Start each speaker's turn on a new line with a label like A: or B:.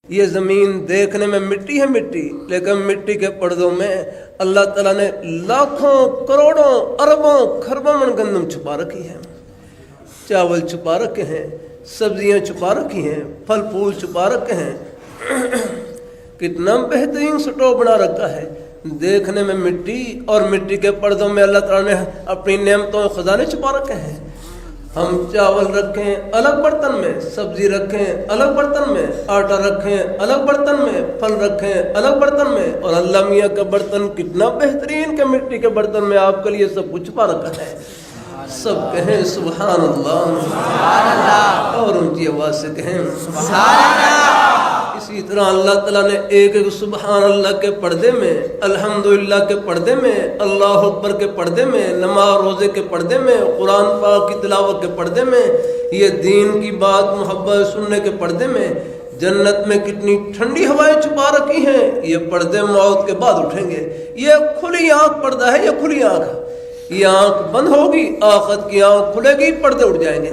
A: یہ زمین دیکھنے میں مٹی ہے مٹی، لیکن مٹی کے پردوں میں اللہ تعالیٰ نے لاکھوں کروڑوں اربوں خربوں من گندم چھپا رکھی ہے، چاول چھپا رکھے ہیں، سبزیاں چھپا رکھی ہیں، پھل پھول چھپا رکھے ہیں۔ کتنا بہترین سٹو بنا رکھا ہے، دیکھنے میں مٹی، اور مٹی کے پردوں میں اللہ تعالیٰ نے اپنی نعمتوں خزانے چھپا رکھے ہیں۔ ہم چاول رکھیں الگ برتن میں، سبزی رکھیں الگ برتن میں، آٹا رکھیں الگ برتن میں، پھل رکھیں الگ برتن میں، اور اللہ میاں کا برتن کتنا بہترین کہ مٹی کے برتن میں آپ کے لیے سب کچھ چھپا رکھا ہے۔ سب کہیں سبحان اللہ، اور اونچی آواز سے کہیں سبحان اللہ۔ اسی طرح اللہ تعالیٰ نے ایک ایک سبحان اللہ کے پردے میں، الحمدللہ کے پردے میں، اللہ اکبر کے پردے میں، نماز روزے کے پردے میں، قرآن پاک کی تلاوت کے پردے میں، یہ دین کی بات محبت سننے کے پردے میں، جنت میں کتنی ٹھنڈی ہوائیں چھپا رکھی ہیں، یہ پردے موت کے بعد اٹھیں گے۔ یہ کھلی آنکھ پردہ ہے، یہ کھلی آنکھ، یہ آنکھ بند ہوگی، آخرت کی آنکھ کھلے گی، پردے اٹھ جائیں گے۔